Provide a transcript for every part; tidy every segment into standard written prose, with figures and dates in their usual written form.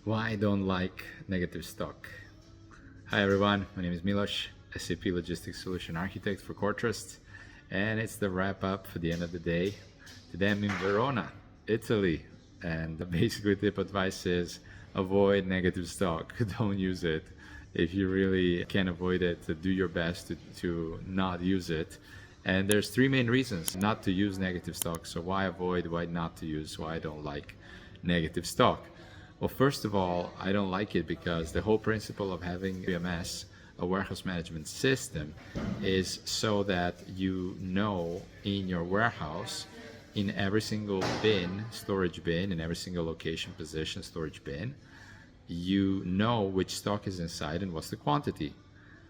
Why I don't like negative stock. Hi everyone, my name is Milos, SAP Logistics Solution Architect for CoreTrust, and it's the wrap up for the end of the day. Today I'm in Verona, Italy, and basically tip advice is avoid negative stock. Don't use it. If you really can avoid it, do your best to not use it. And there's three main reasons not to use negative stock. So why avoid, why not to use, why I don't like negative stock. Well, first of all, I don't like it because the whole principle of having WMS, a warehouse management system, is so that you know in your warehouse, in every single bin, storage bin, in every single location, position, storage bin, you know which stock is inside and what's the quantity.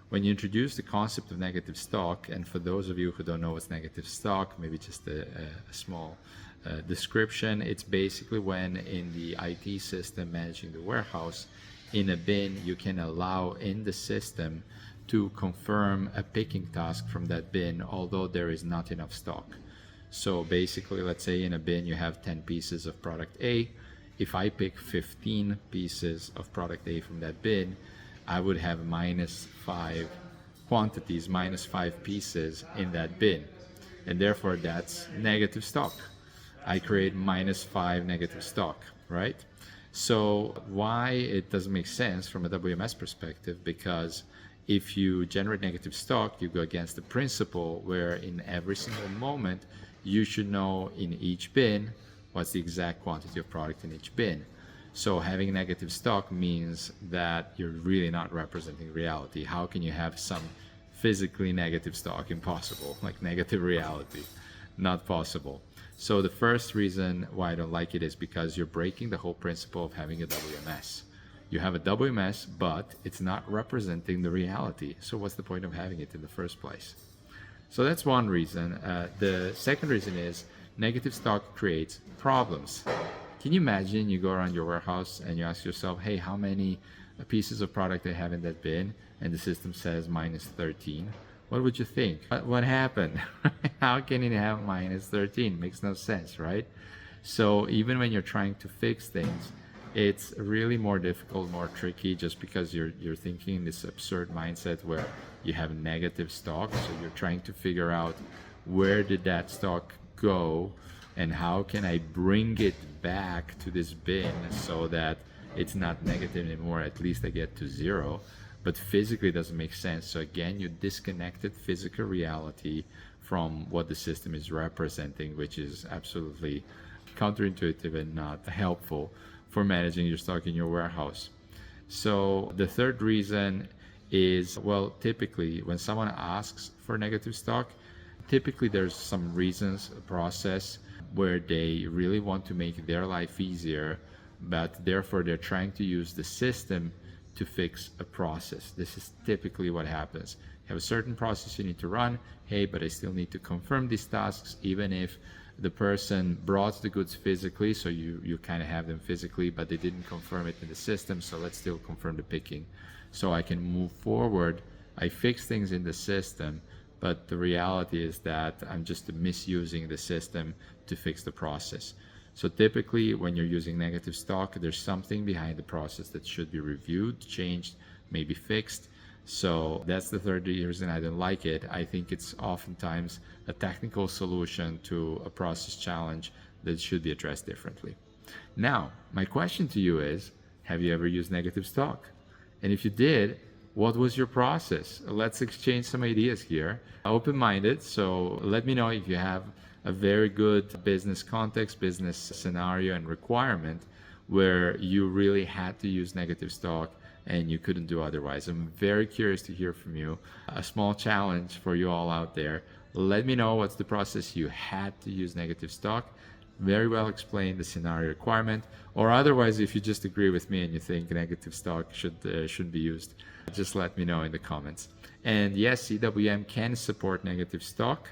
When you introduce the concept of negative stock, and for those of you who don't know what's negative stock, maybe just a small description, it's basically when in the IT system managing the warehouse, in a bin, you can allow in the system to confirm a picking task from that bin, although there is not enough stock. So basically, let's say in a bin you have 10 pieces of product A. If I pick 15 pieces of product A from that bin, I would have -5 quantities, -5 pieces in that bin. And therefore that's negative stock. I create -5 negative stock, right? So why it doesn't make sense from a WMS perspective, because if you generate negative stock, you go against the principle where in every single moment, you should know in each bin what's the exact quantity of product in each bin. So having negative stock means that you're really not representing reality. How can you have some physically negative stock? Impossible. Like negative reality, not possible. So the first reason why I don't like it is because you're breaking the whole principle of having a WMS. You have a WMS, but it's not representing the reality. So what's the point of having it in the first place? So that's one reason. The second reason is negative stock creates problems. Can you imagine you go around your warehouse and you ask yourself, hey, how many pieces of product I have in that bin? And the system says -13. What would you think? What happened? How can it have -13? Makes no sense, right? So even when you're trying to fix things, it's really more difficult, more tricky, just because you're thinking in this absurd mindset where you have negative stock. So you're trying to figure out where did that stock go and how can I bring it back to this bin so that it's not negative anymore, at least I get to 0. But physically it doesn't make sense. So again, you disconnected physical reality from what the system is representing, which is absolutely counterintuitive and not helpful for managing your stock in your warehouse. So the third reason is, well, typically when someone asks for negative stock, typically there's some reasons, a process where they really want to make their life easier, but therefore they're trying to use the system to fix a process. This is typically what happens. You have a certain process you need to run. Hey, but I still need to confirm these tasks, even if the person brought the goods physically, so you kind of have them physically, but they didn't confirm it in the system, so let's still confirm the picking. So I can move forward. I fix things in the system, but the reality is that I'm just misusing the system to fix the process. So typically when you're using negative stock, there's something behind the process that should be reviewed, changed, maybe fixed. So that's the third reason I don't like it. I think it's oftentimes a technical solution to a process challenge that should be addressed differently. Now, my question to you is, have you ever used negative stock? And if you did, what was your process? Let's exchange some ideas here. Open-minded, so let me know if you have a very good business context, business scenario and requirement where you really had to use negative stock and you couldn't do otherwise. I'm very curious to hear from you. A small challenge for you all out there. Let me know what's the process you had to use negative stock. Very well explain the scenario requirement, or otherwise if you just agree with me and you think negative stock shouldn't be used, just let me know in the comments. And yes, EWM can support negative stock.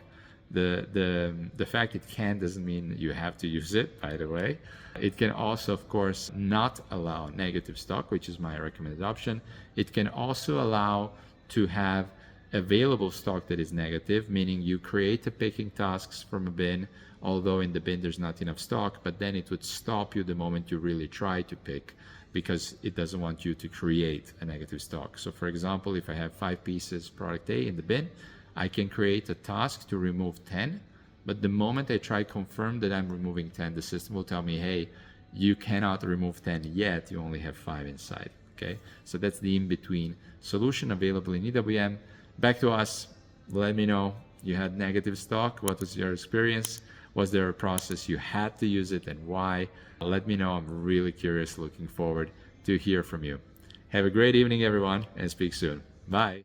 The fact it can doesn't mean you have to use it, by the way. It can also, of course, not allow negative stock, which is my recommended option. It can also allow to have available stock that is negative, meaning you create the picking tasks from a bin, although in the bin there's not enough stock, but then it would stop you the moment you really try to pick because it doesn't want you to create a negative stock. So for example, if I have 5 pieces product A in the bin, I can create a task to remove 10, but the moment I try confirm that I'm removing 10, the system will tell me, hey, you cannot remove 10 yet, you only have 5 inside. Okay, so that's the in-between solution available in EWM. Back to us, let me know, you had negative stock, what was your experience? Was there a process you had to use it and why? Let me know, I'm really curious, looking forward to hear from you. Have a great evening everyone, and speak soon. Bye.